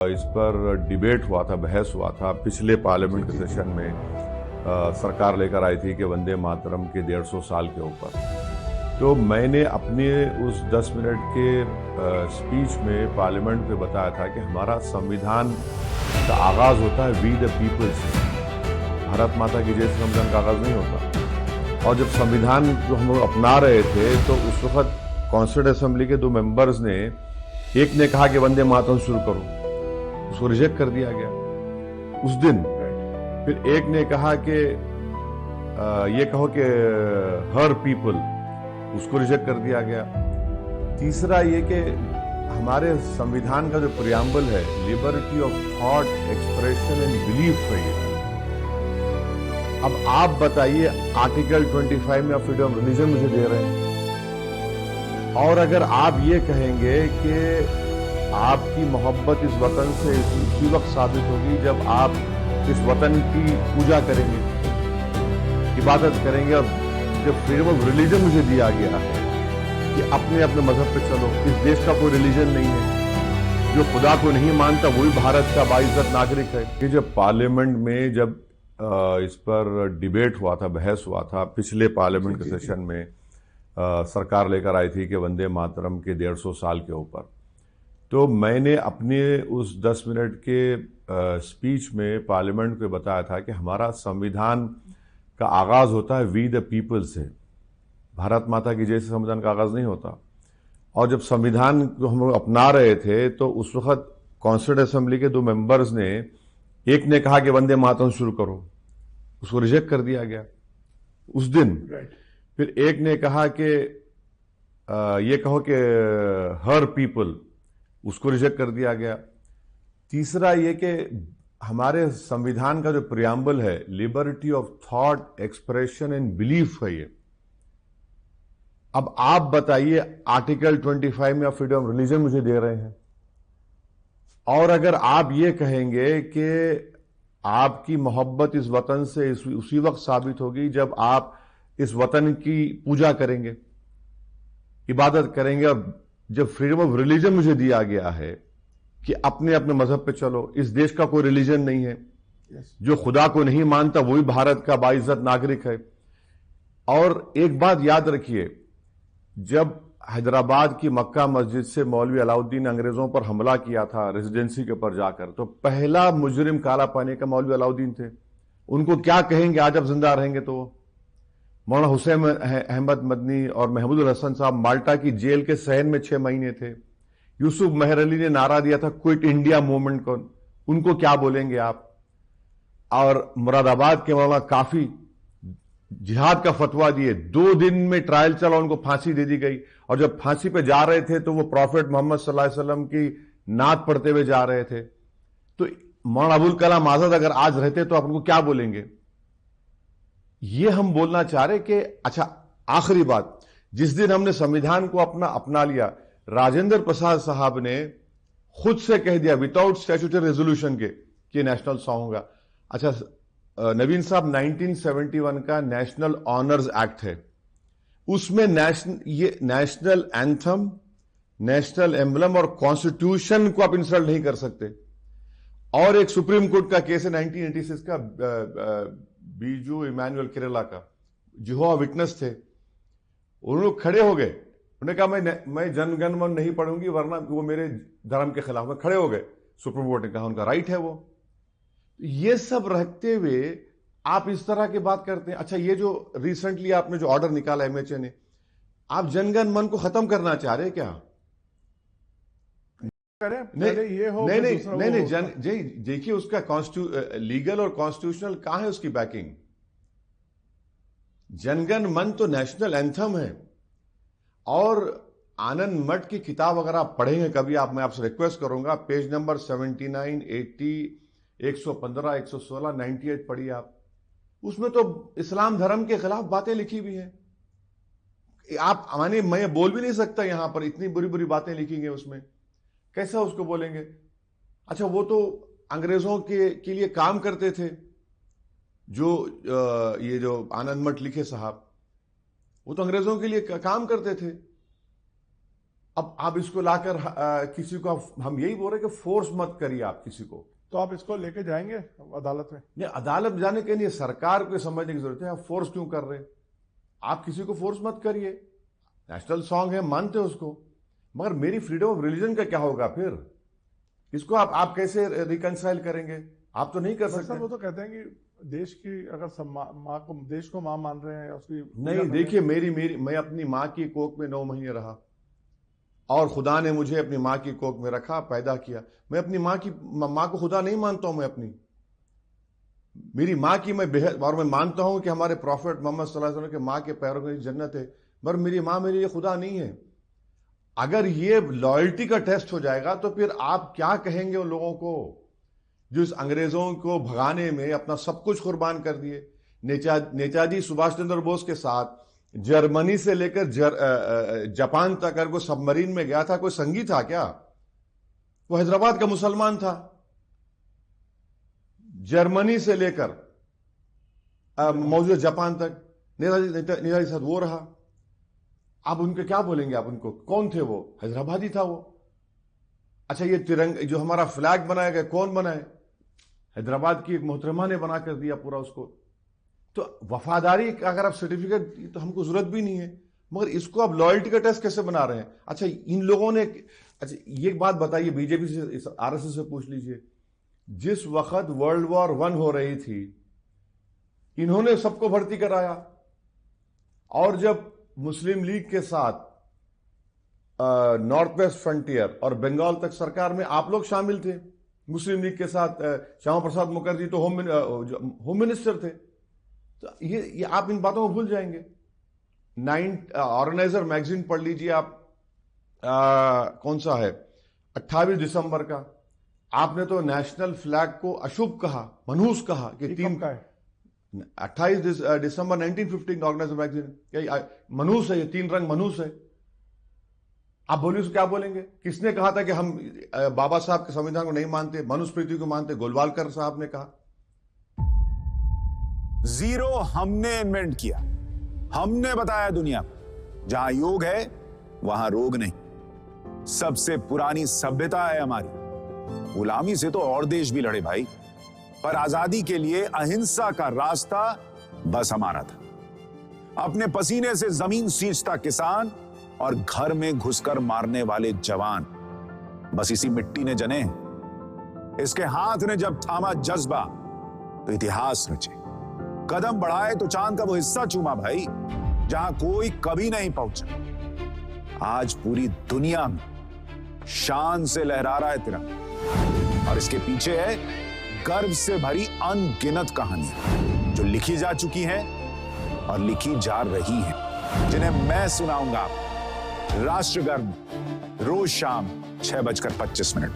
इस पर डिबेट हुआ था, बहस हुआ था पिछले पार्लियामेंट के सेशन में। सरकार लेकर आई थी कि वंदे मातरम के 150 साल के ऊपर। तो मैंने अपने उस 10 मिनट के स्पीच में पार्लियामेंट में बताया था कि हमारा संविधान का आगाज होता है वी द पीपल से। भारत माता की जय से संविधान का आगाज नहीं होता। और जब संविधान जो हम लोग अपना रहे थे तो उस वक्त कॉन्स्टिट्यूंट असेंबली के 2 मेंबर्स ने, एक ने कहा कि वंदे मातरम शुरू करो, उसको रिजेक्ट कर दिया गया उस दिन। फिर एक ने कहा कि ये कहो कि हर पीपल, उसको रिजेक्ट कर दिया गया। तीसरा ये कि हमारे संविधान का जो प्रियम्बल है, liberty of thought, expression and belief है ये। अब आप बताइए, आर्टिकल 25 में आप फ्रीडम ऑफ रिलीजन मुझे दे रहे हैं, और अगर आप ये कहेंगे कि आपकी मोहब्बत इस वतन से उसी वक्त साबित होगी जब आप इस वतन की पूजा करेंगे, इबादत करेंगे, और जब फ्रीडम ऑफ रिलीजन मुझे दिया गया है कि अपने अपने मजहब पे चलो, इस देश का कोई रिलीजन नहीं है, जो खुदा को नहीं मानता वही भारत का बाइज्जत नागरिक है। कि जब पार्लियामेंट में जब इस पर डिबेट हुआ था, बहस हुआ था पिछले पार्लियामेंट के सेशन में, सरकार लेकर आई थी कि वंदे मातरम के 150 साल के ऊपर। तो मैंने अपने उस 10 मिनट के स्पीच में पार्लियामेंट में बताया था कि हमारा संविधान का आगाज होता है वी द पीपल से। भारत माता की जय से संविधान का आगाज नहीं होता। और जब संविधान को हम लोग अपना रहे थे तो उस वक्त कॉन्स्टिट्यूंट असेंबली के 2 मेंबर्स ने, एक ने कहा कि वंदे मातरम शुरू करो, उसको रिजेक्ट कर दिया गया उस दिन। फिर एक ने कहा कि ये कहो कि हर पीपल, उसको रिजेक्ट कर दिया गया। तीसरा ये कि हमारे संविधान का जो प्रियम्बल है, liberty of thought, expression and belief है ये। अब आप बताइए, आर्टिकल 25 में आप फ्रीडम ऑफ रिलीजन मुझे दे रहे हैं, और अगर आप ये कहेंगे कि आपकी मोहब्बत इस वतन से उसी वक्त साबित होगी जब आप इस वतन की पूजा करेंगे, इबादत करेंगे, और जब फ्रीडम ऑफ रिलीजन मुझे दिया गया है कि अपने अपने मजहब पे चलो, इस देश का कोई रिलीजन नहीं है, जो खुदा को नहीं मानता वही भारत का बाइज्जत नागरिक है। और एक बात याद रखिए, जब हैदराबाद की मक्का मस्जिद से मौलवी अलाउद्दीन ने अंग्रेजों पर हमला किया था रेजिडेंसी के ऊपर जाकर, तो पहला मुजरिम काला पानी का मौलवी अलाउद्दीन थे। उनको क्या कहेंगे आज आप जिंदा रहेंगे तो? मौलाना हुसैन अहमद मदनी और महमूद हसन साहब माल्टा की जेल के सहन में 6 महीने थे। यूसुफ मेहर अली ने नारा दिया था क्विट इंडिया मूवमेंट को, उनको क्या बोलेंगे आप? और मुरादाबाद के मौलाना काफी जिहाद का फतवा दिए, 2 दिन में ट्रायल चला, उनको फांसी दे दी गई। और जब फांसी पे जा रहे थे तो वो प्रॉफेट मोहम्मद सल्लल्लाहु अलैहि वसल्लम की नात पढ़ते हुए जा रहे थे। तो मौलाना अबुल कलाम आजाद अगर आज रहते तो आप उनको क्या बोलेंगे? ये हम बोलना चाह रहे कि अच्छा, आखिरी बात, जिस दिन हमने संविधान को अपना लिया, राजेंद्र प्रसाद साहब ने खुद से कह दिया विदाउट स्टैट्यूटरी रेजोल्यूशन के कि नेशनल सॉन्ग होगा। अच्छा नवीन साहब, 1971 का नेशनल ऑनर्स एक्ट है, उसमें नेशनल एंथम, नेशनल एम्बलम और कॉन्स्टिट्यूशन को आप इंसल्ट नहीं कर सकते। और एक सुप्रीम कोर्ट का केस है 1986 का, बीजू इमानुएल केरला का, जिहोवा विटनेस थे, उन लोग खड़े हो गए, उन्होंने कहा मैं जनगण मन नहीं पढ़ूंगी वरना वो मेरे धर्म के खिलाफ है। खड़े हो गए, सुप्रीम कोर्ट ने कहा उनका राइट है वो। ये सब रखते हुए आप इस तरह की बात करते हैं। अच्छा, ये जो रिसेंटली आपने जो ऑर्डर निकाला एमएचए ने, आप जनगण मन को खत्म करना चाह रहे हैं क्या? नहीं, देखिए उसका लीगल और कॉन्स्टिट्यूशनल कहां है उसकी बैकिंग? जनगण मन तो नेशनल एंथम है। और आनंद मठ की किताब अगर आप पढ़ेंगे कभी, मैं आपसे रिक्वेस्ट करूंगा, पेज नंबर 79, 80, 115, 116, 98 पढ़िए आप। उसमें तो इस्लाम धर्म के खिलाफ बातें लिखी हुई हैं। आप माने, मैं बोल भी नहीं सकता यहां पर, इतनी बुरी बुरी बातें लिखी गई उसमें, कैसा उसको बोलेंगे? अच्छा, वो तो अंग्रेजों के लिए काम करते थे, जो ये जो आनंद मठ लिखे साहब, वो तो अंग्रेजों के लिए काम करते थे। अब आप इसको लाकर किसी को हम यही बोल रहे कि फोर्स मत करिए आप किसी को। तो आप इसको लेके जाएंगे अदालत में? नहीं, अदालत जाने के लिए सरकार को समझने की जरूरत है। आप फोर्स क्यों कर रहे हैं? आप किसी को फोर्स मत करिए। नेशनल सॉन्ग है, मानते हो उसको, मगर मेरी फ्रीडम ऑफ रिलीजन का क्या होगा फिर? इसको आप कैसे रिकंसाइल करेंगे? आप तो नहीं कर सकते। वो तो कहते हैं कि देश की अगर माँ को, देश को माँ मान रहे हैं, उसकी नहीं, देखिए, मैं अपनी माँ की कोख में 9 महीने रहा और खुदा ने मुझे अपनी माँ की कोख में रखा, पैदा किया। मैं अपनी माँ को खुदा नहीं मानता हूं। मैं अपनी मेरी माँ की मैं बेहद, और मैं मानता हूं कि हमारे प्रॉफिट मोहम्मद सल्लल्लाहु अलैहि वसल्लम के माँ के पैरों में जन्नत है, पर मेरी माँ मेरे लिए खुदा नहीं है। अगर ये लॉयल्टी का टेस्ट हो जाएगा तो फिर आप क्या कहेंगे उन लोगों को जो इस अंग्रेजों को भगाने में अपना सब कुछ कुर्बान कर दिए? नेताजी सुभाष चंद्र बोस के साथ जर्मनी से लेकर जापान तक अगर कोई सबमरीन में गया था, कोई संगी था क्या? वो हैदराबाद का मुसलमान था। जर्मनी से लेकर मौजूदा जापान तक नेताजी साथ वो रहा। आप उनके क्या बोलेंगे? आप उनको, कौन थे वो? हैदराबादी था वो। अच्छा, ये तिरंगा जो हमारा फ्लैग बनाया गया, कौन बनाए? हैदराबाद की एक मोहतरमा ने बना कर दिया पूरा उसको। तो वफादारी का अगर आप सर्टिफिकेट, तो हमको जरूरत भी नहीं है, मगर इसको आप लॉयल्टी का टेस्ट कैसे बना रहे हैं? अच्छा, इन लोगों ने, अच्छा ये बात बताइए, बीजेपी से, आरएसएस से पूछ लीजिए, जिस वक्त वर्ल्ड वॉर 1 हो रही थी, इन्होंने सबको भर्ती कराया, और जब मुस्लिम लीग के साथ नॉर्थ वेस्ट फ्रंटियर और बंगाल तक सरकार में आप लोग शामिल थे, मुस्लिम लीग के साथ श्यामा प्रसाद मुखर्जी तो होम मिनिस्टर थे। तो ये आप इन बातों को भूल जाएंगे। ऑर्गेनाइजर मैगजीन पढ़ लीजिए आप, कौन सा है, 28 दिसंबर का। आपने तो नेशनल फ्लैग को अशुभ कहा, मनहूस कहा कि 28 दिसंबर 1915 ऑर्गेनाइजर मैगजीन, मनहूस है, ये 3 रंग मनहूस है। आप बोलिए उसको क्या बोलेंगे? किसने कहा था कि हम बाबा साहब के संविधान को नहीं मानते, मनुस्मृति को मानते? गोलवालकर साहब ने कहा। जीरो हमने इन्वेंट किया, हमने बताया दुनिया को, जहां योग है वहां रोग नहीं। सबसे पुरानी सभ्यता है हमारी। गुलामी से तो और देश भी लड़े भाई, पर आजादी के लिए अहिंसा का रास्ता बस हमारा था। अपने पसीने से जमीन सींचता किसान और घर में घुसकर मारने वाले जवान, बस इसी मिट्टी ने जने। इसके हाथ ने जब थामा जज्बा तो इतिहास रचे। कदम बढ़ाए तो चांद का वो हिस्सा चूमा भाई, जहां कोई कभी नहीं पहुंचा। आज पूरी दुनिया में शान से लहरा रहा है तिरंगा, और इसके पीछे है गर्व से भरी अनगिनत कहानियां जो लिखी जा चुकी हैं और लिखी जा रही हैं, जिन्हें मैं सुनाऊंगा राष्ट्रगर्व रोज शाम 6:25 पर।